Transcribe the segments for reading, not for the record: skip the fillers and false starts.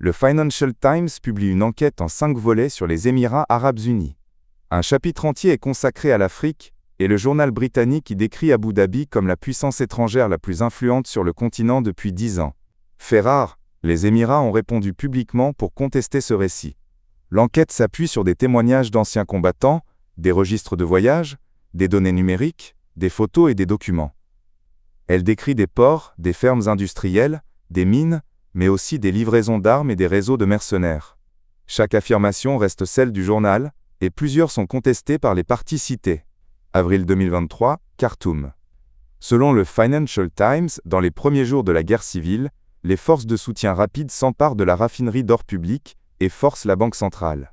Le Financial Times publie une enquête en 5 volets sur les Émirats arabes unis. Un chapitre entier est consacré à l'Afrique, et le journal britannique y décrit Abu Dhabi comme la puissance étrangère la plus influente sur le continent depuis 10 ans. Fait rare, les Émirats ont répondu publiquement pour contester ce récit. L'enquête s'appuie sur des témoignages d'anciens combattants, des registres de voyage, des données numériques, des photos et des documents. Elle décrit des ports, des fermes industrielles, des mines, mais aussi des livraisons d'armes et des réseaux de mercenaires. Chaque affirmation reste celle du journal, et plusieurs sont contestées par les parties citées. Avril 2023, Khartoum. Selon le Financial Times, dans les premiers jours de la guerre civile, les forces de soutien rapide s'emparent de la raffinerie d'or public et forcent la banque centrale.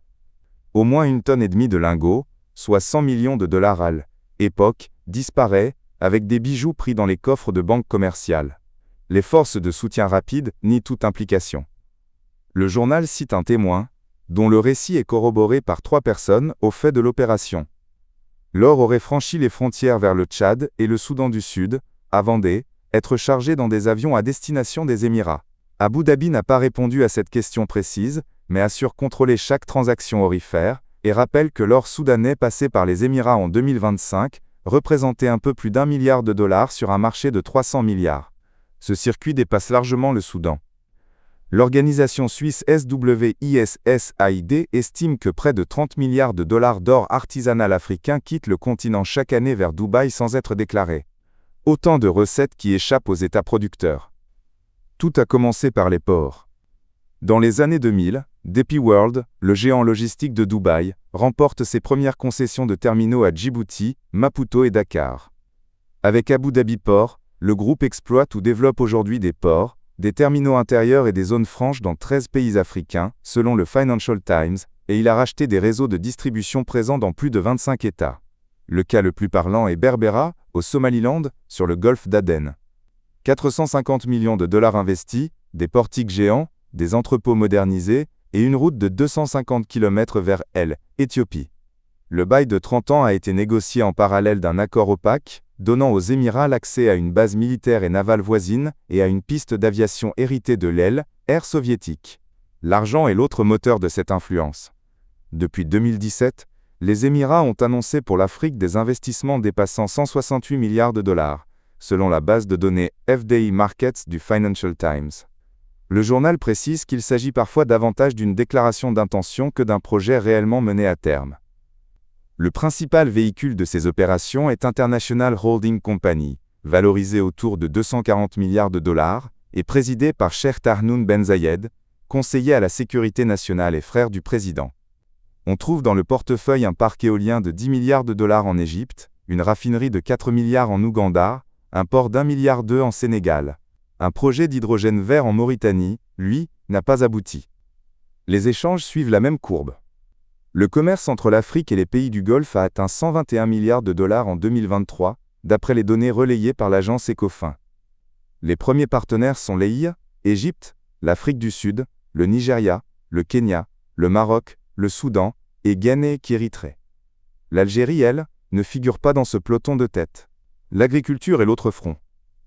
Au moins 1,5 tonne de lingots, soit 100 millions de dollars à l'époque, disparaît, avec des bijoux pris dans les coffres de banques commerciales. Les forces de soutien rapide nient toute implication. Le journal cite un témoin, dont le récit est corroboré par 3 personnes au fait de l'opération. L'or aurait franchi les frontières vers le Tchad et le Soudan du Sud, avant d'être chargé dans des avions à destination des Émirats. Abu Dhabi n'a pas répondu à cette question précise, mais assure contrôler chaque transaction aurifère, et rappelle que l'or soudanais passé par les Émirats en 2025 représentait un peu plus d'1 milliard de dollars sur un marché de 300 milliards. Ce circuit dépasse largement le Soudan. L'organisation suisse SWISSAID estime que près de 30 milliards de dollars d'or artisanal africain quittent le continent chaque année vers Dubaï sans être déclarés. Autant de recettes qui échappent aux États producteurs. Tout a commencé par les ports. Dans les années 2000, DP World, le géant logistique de Dubaï, remporte ses premières concessions de terminaux à Djibouti, Maputo et Dakar. Avec Abu Dhabi Port, le groupe exploite ou développe aujourd'hui des ports, des terminaux intérieurs et des zones franches dans 13 pays africains, selon le Financial Times, et il a racheté des réseaux de distribution présents dans plus de 25 États. Le cas le plus parlant est Berbera, au Somaliland, sur le golfe d'Aden. 450 millions de dollars investis, des portiques géants, des entrepôts modernisés, et une route de 250 km vers l'Éthiopie. Le bail de 30 ans a été négocié en parallèle d'un accord opaque, donnant aux Émirats l'accès à une base militaire et navale voisine et à une piste d'aviation héritée de l'Air soviétique. L'argent est l'autre moteur de cette influence. Depuis 2017, les Émirats ont annoncé pour l'Afrique des investissements dépassant 168 milliards de dollars, selon la base de données FDI Markets du Financial Times. Le journal précise qu'il s'agit parfois davantage d'une déclaration d'intention que d'un projet réellement mené à terme. Le principal véhicule de ces opérations est International Holding Company, valorisé autour de 240 milliards de dollars, et présidé par Cheikh Tahnoun Ben Zayed, conseiller à la sécurité nationale et frère du président. On trouve dans le portefeuille un parc éolien de 10 milliards de dollars en Égypte, une raffinerie de 4 milliards en Ouganda, un port d'1,2 milliard en Sénégal. Un projet d'hydrogène vert en Mauritanie, lui, n'a pas abouti. Les échanges suivent la même courbe. Le commerce entre l'Afrique et les pays du Golfe a atteint 121 milliards de dollars en 2023, d'après les données relayées par l'agence Ecofin. Les premiers partenaires sont l'Égypte, l'Afrique du Sud, le Nigeria, le Kenya, le Maroc, le Soudan, et Guinée-Érythrée. L'Algérie, elle, ne figure pas dans ce peloton de tête. L'agriculture est l'autre front.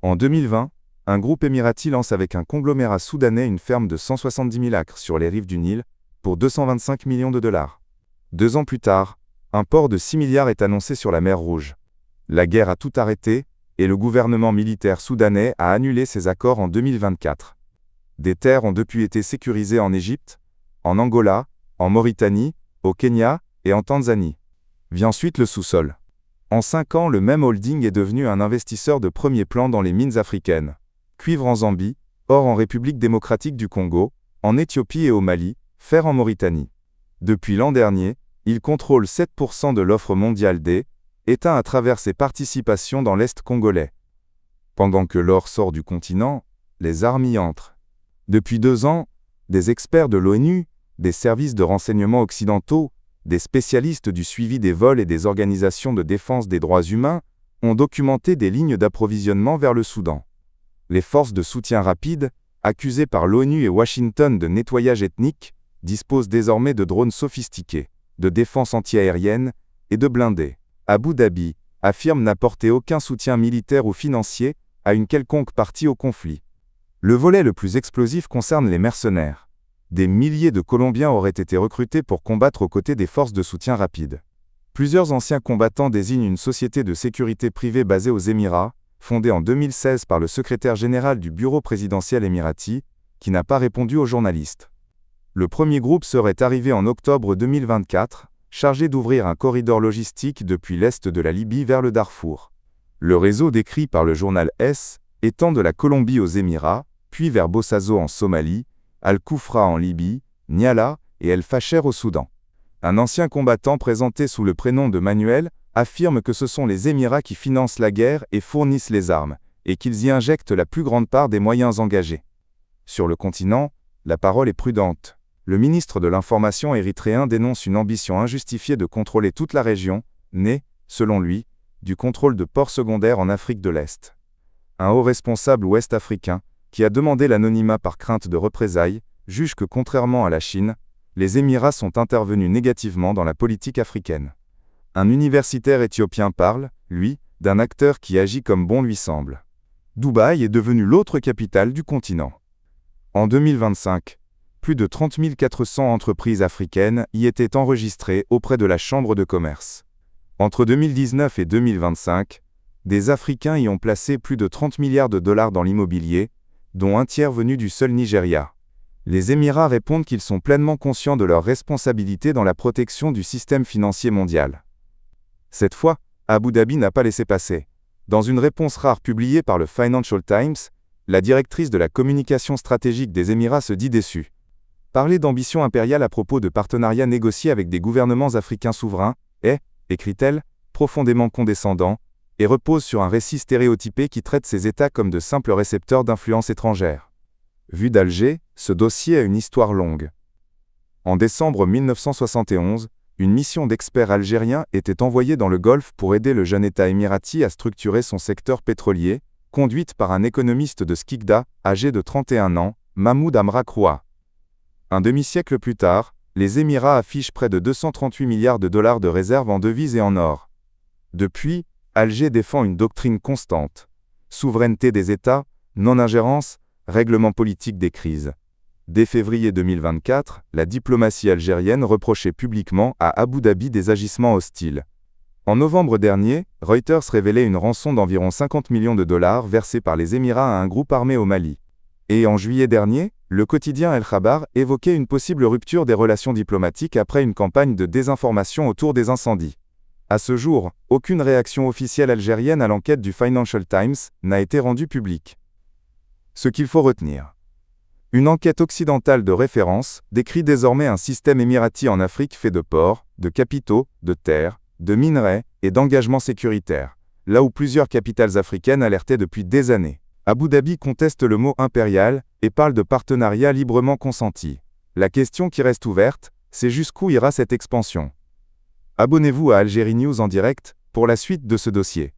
En 2020, un groupe émirati lance avec un conglomérat soudanais une ferme de 170 000 acres sur les rives du Nil, pour 225 millions de dollars. 2 ans plus tard, un port de 6 milliards est annoncé sur la mer Rouge. La guerre a tout arrêté, et le gouvernement militaire soudanais a annulé ses accords en 2024. Des terres ont depuis été sécurisées en Égypte, en Angola, en Mauritanie, au Kenya et en Tanzanie. Vient ensuite le sous-sol. En 5 ans, le même holding est devenu un investisseur de premier plan dans les mines africaines. Cuivre en Zambie, or en République démocratique du Congo, en Éthiopie et au Mali, fer en Mauritanie. Depuis l'an dernier, il contrôle 7% de l'offre mondiale éteint à travers ses participations dans l'Est congolais. Pendant que l'or sort du continent, les armes y entrent. Depuis 2 ans, des experts de l'ONU, des services de renseignement occidentaux, des spécialistes du suivi des vols et des organisations de défense des droits humains ont documenté des lignes d'approvisionnement vers le Soudan. Les forces de soutien rapide, accusées par l'ONU et Washington de nettoyage ethnique, disposent désormais de drones sophistiqués, de défense antiaérienne et de blindés. Abu Dhabi affirme n'apporter aucun soutien militaire ou financier à une quelconque partie au conflit. Le volet le plus explosif concerne les mercenaires. Des milliers de Colombiens auraient été recrutés pour combattre aux côtés des forces de soutien rapide. Plusieurs anciens combattants désignent une société de sécurité privée basée aux Émirats, fondée en 2016 par le secrétaire général du bureau présidentiel émirati, qui n'a pas répondu aux journalistes. Le premier groupe serait arrivé en octobre 2024, chargé d'ouvrir un corridor logistique depuis l'est de la Libye vers le Darfour. Le réseau décrit par le journal S étend de la Colombie aux Émirats, puis vers Bossaso en Somalie, Al-Koufra en Libye, Niala et El Fasher au Soudan. Un ancien combattant présenté sous le prénom de Manuel affirme que ce sont les Émirats qui financent la guerre et fournissent les armes, et qu'ils y injectent la plus grande part des moyens engagés. Sur le continent, la parole est prudente. Le ministre de l'Information érythréen dénonce une ambition injustifiée de contrôler toute la région, née, selon lui, du contrôle de ports secondaires en Afrique de l'Est. Un haut responsable ouest-africain, qui a demandé l'anonymat par crainte de représailles, juge que contrairement à la Chine, les Émirats sont intervenus négativement dans la politique africaine. Un universitaire éthiopien parle, lui, d'un acteur qui agit comme bon lui semble. Dubaï est devenue l'autre capitale du continent. En 2025, plus de 30 400 entreprises africaines y étaient enregistrées auprès de la Chambre de commerce. Entre 2019 et 2025, des Africains y ont placé plus de 30 milliards de dollars dans l'immobilier, dont un tiers venu du seul Nigeria. Les Émirats répondent qu'ils sont pleinement conscients de leurs responsabilités dans la protection du système financier mondial. Cette fois, Abu Dhabi n'a pas laissé passer. Dans une réponse rare publiée par le Financial Times, la directrice de la communication stratégique des Émirats se dit déçue. Parler d'ambition impériale à propos de partenariats négociés avec des gouvernements africains souverains est, écrit-elle, profondément condescendant, et repose sur un récit stéréotypé qui traite ces États comme de simples récepteurs d'influence étrangère. Vu d'Alger, ce dossier a une histoire longue. En décembre 1971, une mission d'experts algériens était envoyée dans le Golfe pour aider le jeune État émirati à structurer son secteur pétrolier, conduite par un économiste de Skikda, âgé de 31 ans, Mahmoud Amra Kroua. Un demi-siècle plus tard, les Émirats affichent près de 238 milliards de dollars de réserves en devises et en or. Depuis, Alger défend une doctrine constante. Souveraineté des États, non-ingérence, règlement politique des crises. Dès février 2024, la diplomatie algérienne reprochait publiquement à Abu Dhabi des agissements hostiles. En novembre dernier, Reuters révélait une rançon d'environ 50 millions de dollars versée par les Émirats à un groupe armé au Mali. Et en juillet dernier, le quotidien El Khabar évoquait une possible rupture des relations diplomatiques après une campagne de désinformation autour des incendies. À ce jour, aucune réaction officielle algérienne à l'enquête du Financial Times n'a été rendue publique. Ce qu'il faut retenir. Une enquête occidentale de référence décrit désormais un système émirati en Afrique fait de ports, de capitaux, de terres, de minerais et d'engagements sécuritaires, là où plusieurs capitales africaines alertaient depuis des années. Abu Dhabi conteste le mot impérial et parle de partenariat librement consenti. La question qui reste ouverte, c'est jusqu'où ira cette expansion. Abonnez-vous à Algérie News en direct pour la suite de ce dossier.